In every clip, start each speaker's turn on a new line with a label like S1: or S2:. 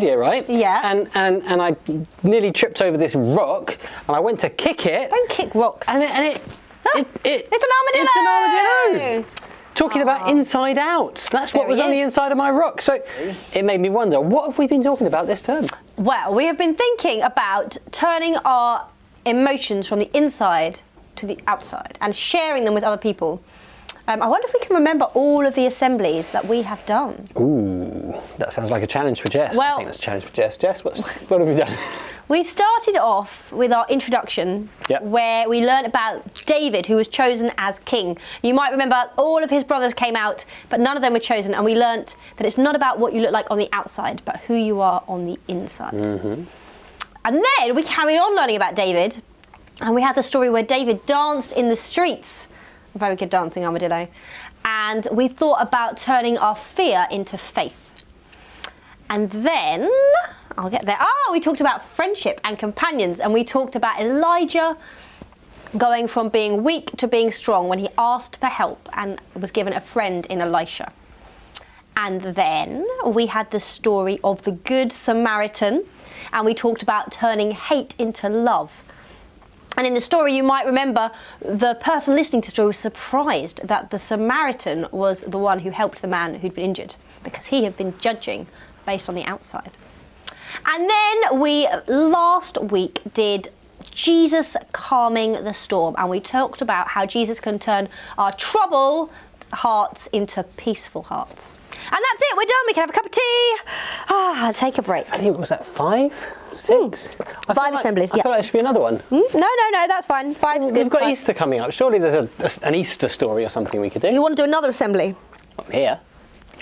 S1: video, right?
S2: Yeah.
S1: And I nearly tripped over this rock, and I went to kick it.
S2: Don't kick rocks.
S1: And it's
S2: an armadillo.
S1: It's an armadillo. Talking about inside out. That's what was on the inside of my rock. So it made me wonder, what have we been talking about this term?
S2: Well, we have been thinking about turning our emotions from the inside to the outside and sharing them with other people. I wonder if we can remember all of the assemblies that we have done.
S1: Ooh, that sounds like a challenge for Jess.
S2: Well,
S1: I think that's a challenge for Jess. Jess, what have we done?
S2: We started off with our introduction, where we learned about David, who was chosen as king. You might remember all of his brothers came out, but none of them were chosen, and we learnt that it's not about what you look like on the outside, but who you are on the inside. Mm-hmm. And then we carried on learning about David, and we had the story where David danced in the streets. Very good dancing armadillo. And we thought about turning our fear into faith. And then, I'll get there. We talked about friendship and companions, and we talked about Elijah going from being weak to being strong when he asked for help and was given a friend in Elisha. And then we had the story of the Good Samaritan, and we talked about turning hate into love. And in the story, you might remember, the person listening to the story was surprised that the Samaritan was the one who helped the man who'd been injured, because he had been judging based on the outside. And then we, last week, did Jesus calming the storm, and we talked about how Jesus can turn our troubled hearts into peaceful hearts. And that's it, we're done, we can have a cup of tea. Take a break.
S1: What was that, 5? 6?
S2: 5 assemblies,
S1: I feel like there should be another one.
S2: No, that's fine. 5's good.
S1: We've got Easter coming up. Surely there's an Easter story or something we could do.
S2: You want to do another assembly?
S1: Not here.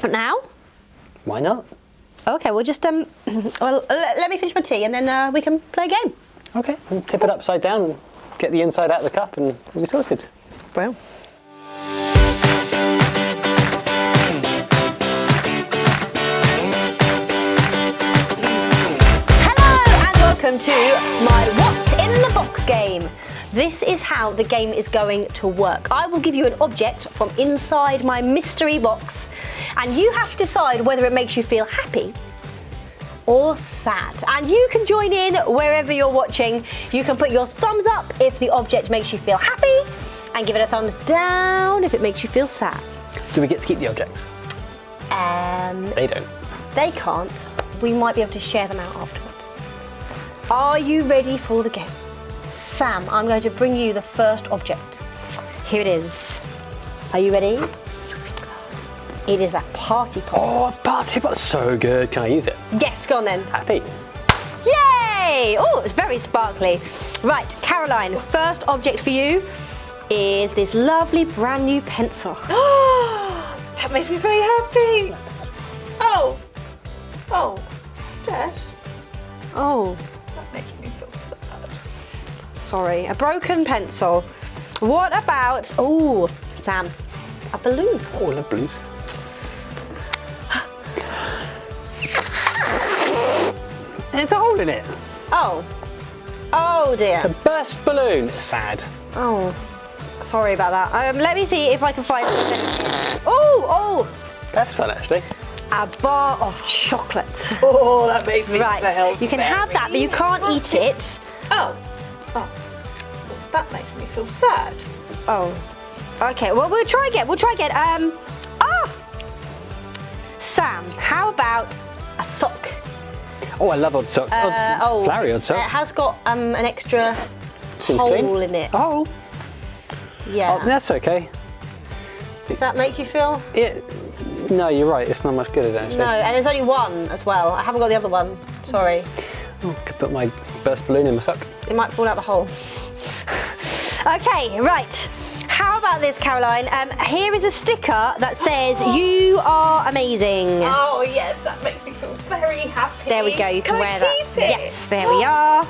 S2: But now?
S1: Why not?
S2: Okay, we'll just, well, let me finish my tea and then we can play a game.
S1: Okay, we'll tip it upside down and get the inside out of the cup and we'll be sorted.
S2: Well. Welcome to my What's in the Box game. This is how the game is going to work. I will give you an object from inside my mystery box, and you have to decide whether it makes you feel happy or sad. And you can join in wherever you're watching. You can put your thumbs up if the object makes you feel happy, and give it a thumbs down if it makes you feel sad.
S1: Do we get to keep the objects? They don't.
S2: They can't. We might be able to share them out afterwards. Are you ready for the game? Sam, I'm going to bring you the first object. Here it is. Are you ready? It is a party pot.
S1: Oh, a party pot. So good. Can I use it?
S2: Yes, go on then.
S1: Happy.
S2: Yay! Oh, it's very sparkly. Right, Caroline, first object for you is this lovely brand new pencil.
S3: That makes me very happy. Oh, Jess.
S2: Oh.
S3: That makes me feel sad.
S2: Sorry, a broken pencil. What about, Sam, a balloon?
S1: Oh, I love balloons. There's a hole in it.
S2: Oh dear.
S1: A burst balloon. Sad.
S2: Oh, sorry about that. Let me see if I can find something. Oh!
S1: That's fun, actually.
S2: A bar of chocolate.
S3: Oh, that makes me
S2: Right,
S3: feel
S2: you can have that, but you can't eat it.
S3: Oh, that makes me feel sad.
S2: Oh, okay. Well, we'll try again. Sam, how about a sock?
S1: Oh, I love odd socks. Flowery odd sock.
S2: It has got an extra
S1: Seems
S2: hole
S1: clean.
S2: in it.
S1: Oh.
S2: Yeah.
S1: Oh, that's okay.
S2: Does that make you feel?
S1: Yeah. No, you're right. It's not much good, actually.
S2: No, and there's only one as well. I haven't got the other one. Sorry.
S1: Oh, I could put my burst balloon in my sock.
S2: It might fall out the hole. Okay, right. How about this, Caroline? Here is a sticker that says, "You are amazing."
S3: Oh yes, that makes me feel very happy.
S2: There we go, you can wear that.
S3: Keep it?
S2: Yes, there we are.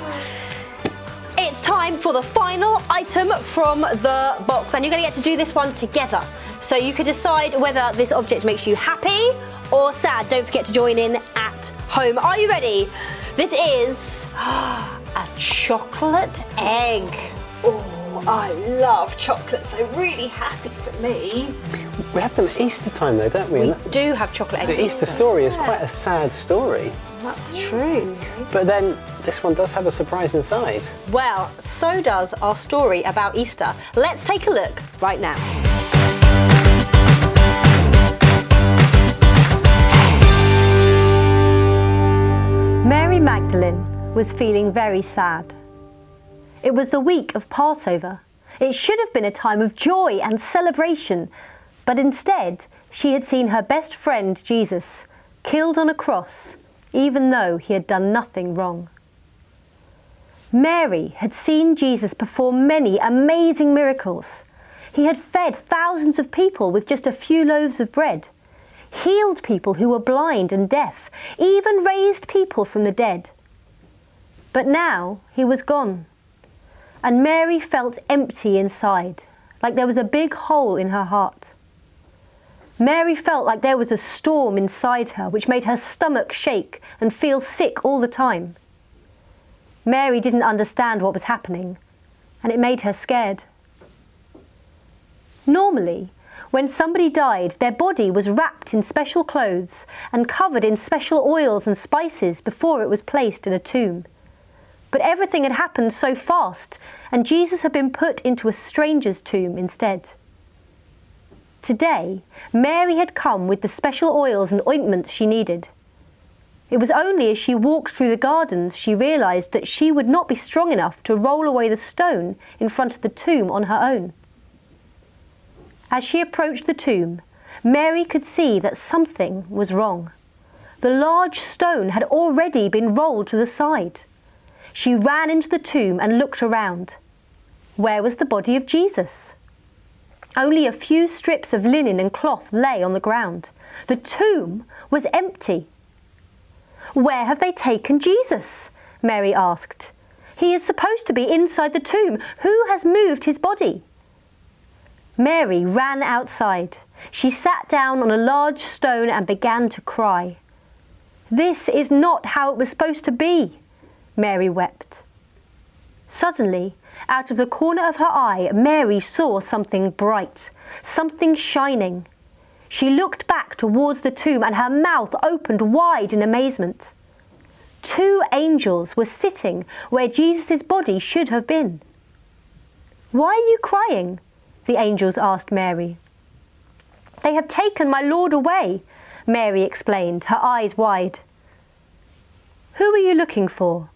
S2: It's time for the final item from the box, and you're going to get to do this one together. So you can decide whether this object makes you happy or sad. Don't forget to join in at home. Are you ready? This is a chocolate egg.
S3: Oh, I love chocolate, so really happy for me.
S1: We have them at Easter time, though, don't we?
S2: We do have chocolate eggs.
S1: The Easter story is quite a sad story.
S3: That's true.
S1: But then this one does have a surprise inside.
S2: Well, so does our story about Easter. Let's take a look right now. Mary Magdalene was feeling very sad. It was the week of Passover. It should have been a time of joy and celebration, but instead she had seen her best friend Jesus killed on a cross, even though he had done nothing wrong. Mary had seen Jesus perform many amazing miracles. He had fed thousands of people with just a few loaves of bread, healed people who were blind and deaf, even raised people from the dead. But now he was gone, and Mary felt empty inside, like there was a big hole in her heart. Mary felt like there was a storm inside her which made her stomach shake and feel sick all the time. Mary didn't understand what was happening, and it made her scared. Normally, when somebody died, their body was wrapped in special clothes and covered in special oils and spices before it was placed in a tomb. But everything had happened so fast, and Jesus had been put into a stranger's tomb instead. Today, Mary had come with the special oils and ointments she needed. It was only as she walked through the gardens she realised that she would not be strong enough to roll away the stone in front of the tomb on her own. As she approached the tomb, Mary could see that something was wrong. The large stone had already been rolled to the side. She ran into the tomb and looked around. Where was the body of Jesus? Only a few strips of linen and cloth lay on the ground. The tomb was empty. "Where have they taken Jesus?" Mary asked. "He is supposed to be inside the tomb. Who has moved his body?" Mary ran outside. She sat down on a large stone and began to cry. "This is not how it was supposed to be," Mary wept. Suddenly, out of the corner of her eye, Mary saw something bright, something shining. She looked back towards the tomb and her mouth opened wide in amazement. 2 angels were sitting where Jesus' body should have been. "Why are you crying?" the angels asked Mary. "They have taken my Lord away," Mary explained, her eyes wide. "Who are you looking for?"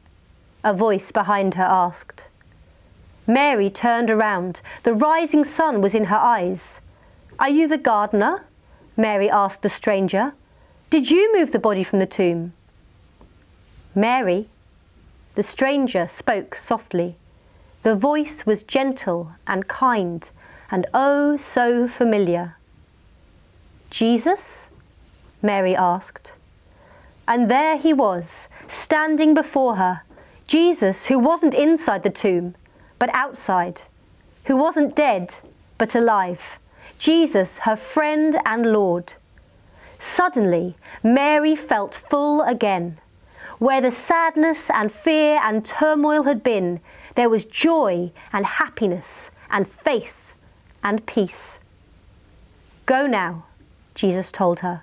S2: a voice behind her asked. Mary turned around. The rising sun was in her eyes. "Are you the gardener?" Mary asked the stranger. "Did you move the body from the tomb?" "Mary," the stranger spoke softly. The voice was gentle and kind, and oh so familiar. "Jesus?" Mary asked. And there he was, standing before her, Jesus, who wasn't inside the tomb, but outside, who wasn't dead, but alive. Jesus, her friend and Lord. Suddenly, Mary felt full again. Where the sadness and fear and turmoil had been, there was joy and happiness and faith and peace. "Go now," Jesus told her.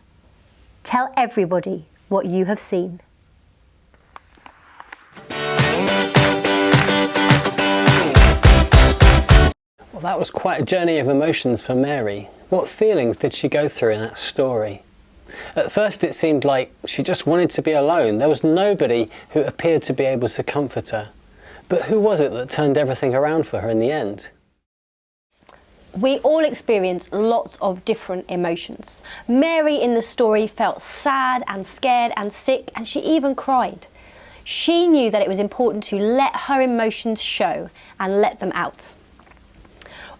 S2: "Tell everybody what you have seen."
S1: Well, that was quite a journey of emotions for Mary. What feelings did she go through in that story? At first it seemed like she just wanted to be alone. There was nobody who appeared to be able to comfort her. But who was it that turned everything around for her in the end?
S2: We all experience lots of different emotions. Mary in the story felt sad and scared and sick, and she even cried. She knew that it was important to let her emotions show and let them out.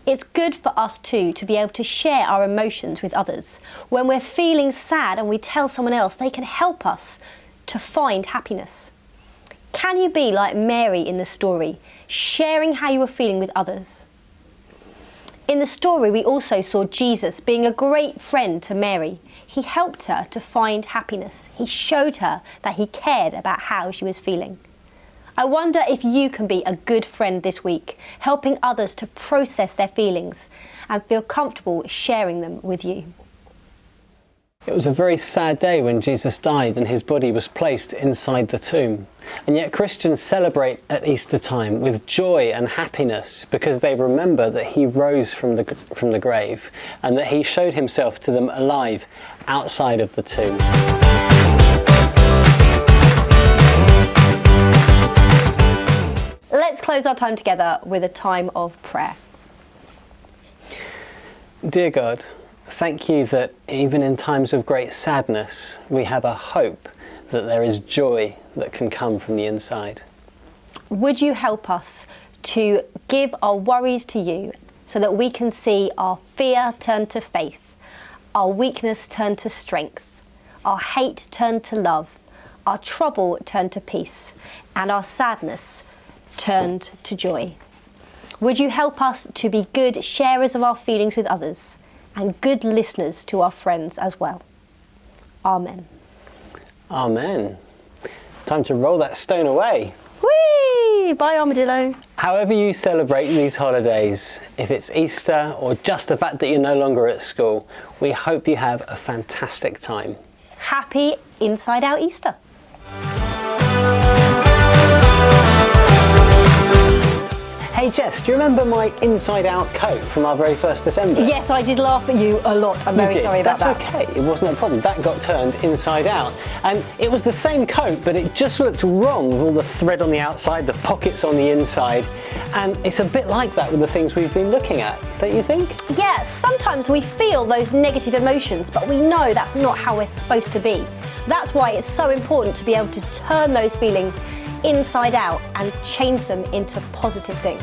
S2: It's good for us too to be able to share our emotions with others. When we're feeling sad and we tell someone else, they can help us to find happiness. Can you be like Mary in the story, sharing how you were feeling with others? In the story, we also saw Jesus being a great friend to Mary. He helped her to find happiness. He showed her that he cared about how she was feeling. I wonder if you can be a good friend this week, helping others to process their feelings and feel comfortable sharing them with you.
S1: It was a very sad day when Jesus died and his body was placed inside the tomb. And yet Christians celebrate at Easter time with joy and happiness because they remember that he rose from the grave and that he showed himself to them alive outside of the tomb.
S2: Let's close our time together with a time of prayer.
S1: Dear God, thank you that even in times of great sadness, we have a hope that there is joy that can come from the inside.
S2: Would you help us to give our worries to you so that we can see our fear turn to faith, our weakness turn to strength, our hate turn to love, our trouble turn to peace, and our sadness turned to joy. Would you help us to be good sharers of our feelings with others and good listeners to our friends as well? Amen.
S1: Amen. Time to roll that stone away.
S2: Whee! Bye, armadillo.
S1: However you celebrate these holidays, if it's Easter or just the fact that you're no longer at school, we hope you have a fantastic time.
S2: Happy Inside Out Easter.
S1: Hey Jess, do you remember my inside-out coat from our very first assembly?
S2: Yes, I did laugh at you a lot. I'm very sorry about that.
S1: That's okay, it wasn't a problem. That got turned inside out. And it was the same coat, but it just looked wrong with all the thread on the outside, the pockets on the inside. And it's a bit like that with the things we've been looking at, don't you think?
S2: Yeah, sometimes we feel those negative emotions, but we know that's not how we're supposed to be. That's why it's so important to be able to turn those feelings inside out and change them into positive things.